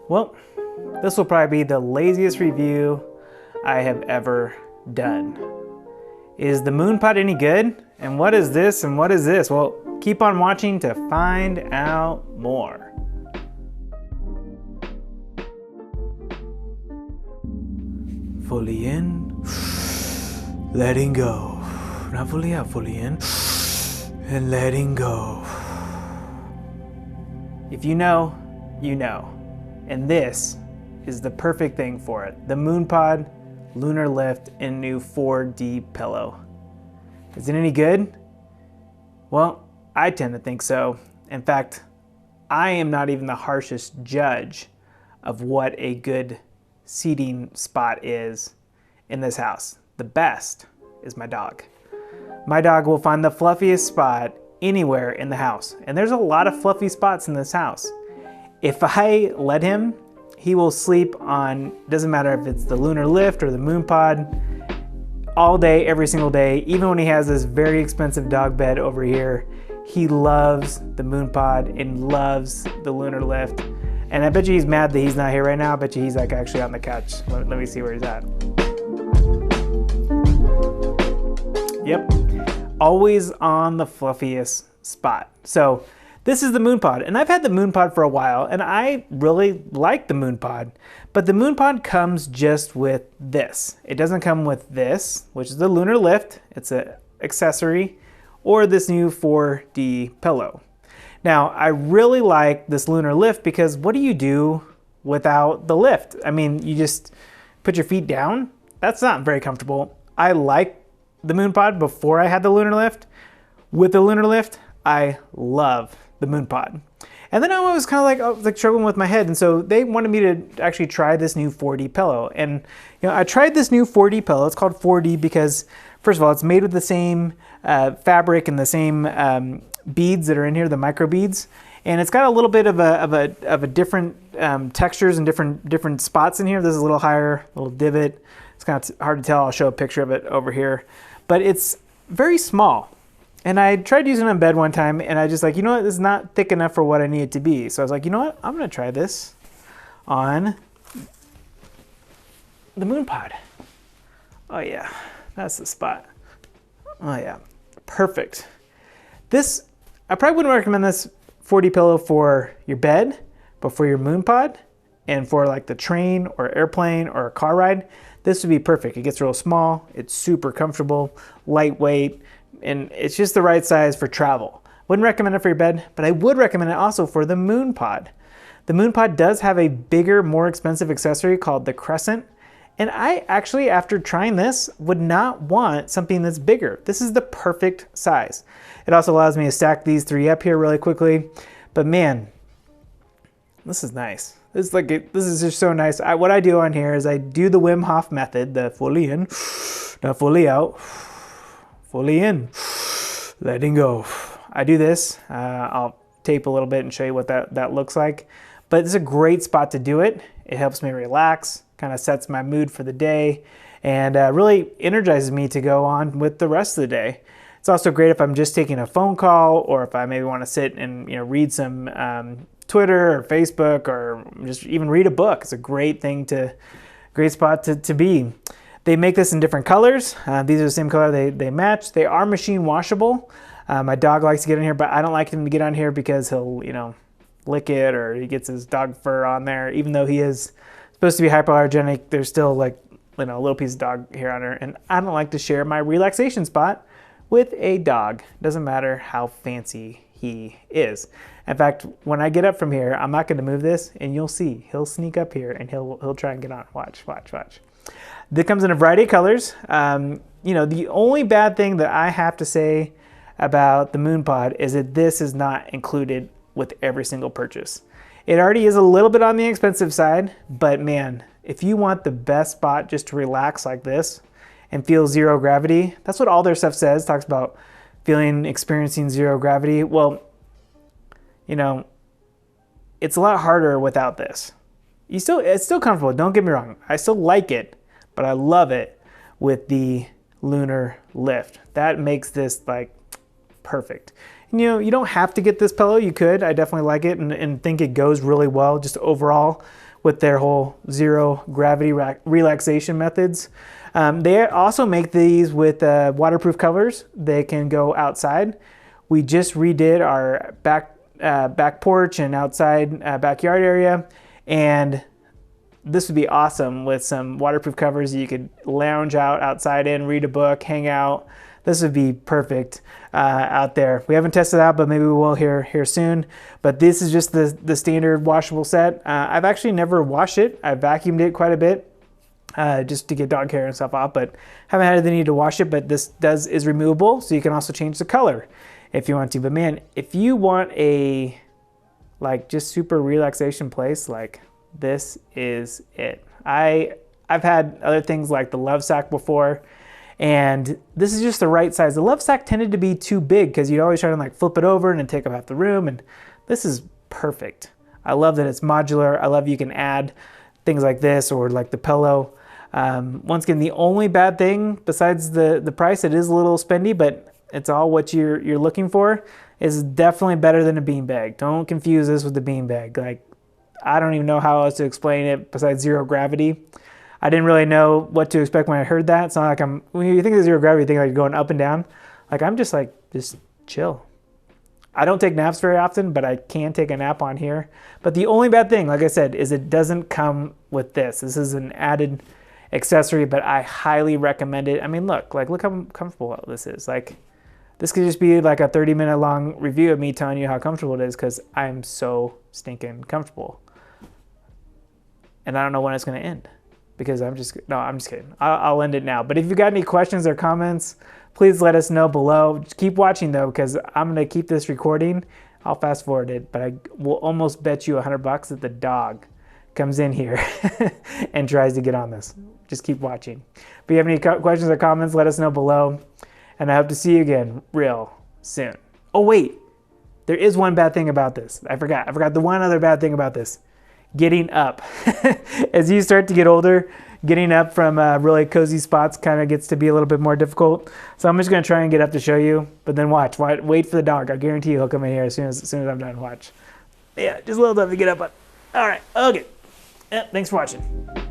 Well, this will probably be the laziest review I have ever done. Is the moon pod any good? And what is this and what is this? Well, keep on watching to find out more. Fully in, letting go. Not fully out, fully in, and letting go. If you know, you know. And this is the perfect thing for it. The moon pod, lunar lift, and new 4D pillow. Is it any good? Well, I tend to think so. In fact, I am not even the harshest judge of what a good seating spot is in this house. The best is my dog. My dog will find the fluffiest spot anywhere in the house. And there's a lot of fluffy spots in this house. If I let him, he will sleep on, doesn't matter if it's the lunar lift or the moon pod, all day, every single day. Even when he has this very expensive dog bed over here, he loves the moon pod and loves the lunar lift. And I bet you he's mad that he's not here right now. I bet you he's like actually on the couch. Let me see where he's at. Yep, always on the fluffiest spot. So this is the moon pod, and I've had the moon pod for a while, and I really like the moon pod, but the moon pod comes just with this. It doesn't come with this, which is the lunar lift. It's an accessory, or this new 4D pillow. Now, I really like this lunar lift because what do you do without the lift? I mean, you just put your feet down. That's not very comfortable. I like the moon pod before I had the lunar lift. With the lunar lift, I love the moon pod. And then I was kind of like struggling with my head, and so they wanted me to actually try this new 4D pillow. And I tried this new 4D pillow. It's called 4D because, first of all, it's made with the same fabric and the same beads that are in here, the micro beads, and it's got a little bit of a different textures and different spots in here. This is a little higher, a little divot. It's kind of hard to tell. I'll show a picture of it over here, but it's very small. And I tried using it in bed one time, and I just like, you know what, this is not thick enough for what I need it to be. So I was like, you know what, I'm gonna try this on the moon pod. Oh yeah, that's the spot. Oh yeah, perfect. This, I probably wouldn't recommend this 4D pillow for your bed, but for your moon pod and for like the train or airplane or a car ride, this would be perfect. It gets real small, it's super comfortable, lightweight, and it's just the right size for travel. Wouldn't recommend it for your bed, but I would recommend it also for the moon pod. The moon pod does have a bigger, more expensive accessory called the Crescent. And I actually, after trying this, would not want something that's bigger. This is the perfect size. It also allows me to stack these three up here really quickly. But man, this is nice. This is just so nice. What I do on here is I do the Wim Hof Method, the fully in, not fully out, fully in, letting go. I do this. I'll tape a little bit and show you what that looks like. But it's a great spot to do it. It helps me relax, kind of sets my mood for the day, and really energizes me to go on with the rest of the day. It's also great if I'm just taking a phone call, or if I maybe want to sit and read some Twitter or Facebook, or just even read a book. It's a great spot to be. They make this in different colors. These are the same color, they match. They are machine washable. My dog likes to get in here, but I don't like him to get on here because he'll, lick it, or he gets his dog fur on there. Even though he is supposed to be hypoallergenic, there's still like, a little piece of dog hair on her. And I don't like to share my relaxation spot with a dog. Doesn't matter how fancy he is. In fact, when I get up from here, I'm not going to move this, and you'll see he'll sneak up here and he'll try and get on. Watch. That comes in a variety of colors. The only bad thing that I have to say about the moon pod is that this is not included with every single purchase. It already is a little bit on the expensive side, but man, if you want the best spot just to relax like this and feel zero gravity, that's what all their stuff says. Talks about experiencing zero gravity. Well, it's a lot harder without this. It's still comfortable, don't get me wrong. I still like it, but I love it with the lunar lift. That makes this like perfect. And, you don't have to get this pillow. You could. I definitely like it and think it goes really well just overall with their whole zero gravity relaxation methods. They also make these with waterproof covers. They can go outside. We just redid our back porch and outside backyard area, and this would be awesome with some waterproof covers. You could lounge out outside in, read a book, hang out. This would be perfect out there. We haven't tested it out, but maybe we will here soon. But this is just the standard washable set. I've actually never washed it. I vacuumed it quite a bit just to get dog hair and stuff off, but haven't had the need to wash it. But this is removable, so you can also change the color if you want to. But man, if you want a like just super relaxation place, like this is it. I've had other things like the Love Sack before, and this is just the right size. The Love Sack tended to be too big because you'd always try to like flip it over and it'd take up half the room, and this is perfect. I love that it's modular. I love you can add things like this or like the pillow. Once again, the only bad thing besides the price, it is a little spendy, but it's all what you're looking for, is definitely better than a beanbag. Don't confuse this with the beanbag. Like, I don't even know how else to explain it besides zero gravity. I didn't really know what to expect when I heard that. It's not like when you think of zero gravity, you think like going up and down. Like I'm just chill. I don't take naps very often, but I can take a nap on here. But the only bad thing, like I said, is it doesn't come with this. This is an added accessory, but I highly recommend it. I mean, look how comfortable this is. Like, this could just be like a 30-minute long review of me telling you how comfortable it is, because I'm so stinking comfortable. And I don't know when it's going to end, because I'm just kidding. I'll end it now. But if you've got any questions or comments, please let us know below. Just keep watching though, because I'm going to keep this recording. I'll fast forward it, but I will almost bet you $100 that the dog comes in here and tries to get on this. Just keep watching. If you have any questions or comments, let us know below. And I hope to see you again real soon. Oh wait, there is one bad thing about this. I forgot the one other bad thing about this. Getting up. As you start to get older, getting up from really cozy spots kind of gets to be a little bit more difficult. So I'm just gonna try and get up to show you, but then wait for the dog. I guarantee you he'll come in here as soon as I'm done. Watch. Yeah, just a little time to get up. All right, okay. Yeah, thanks for watching.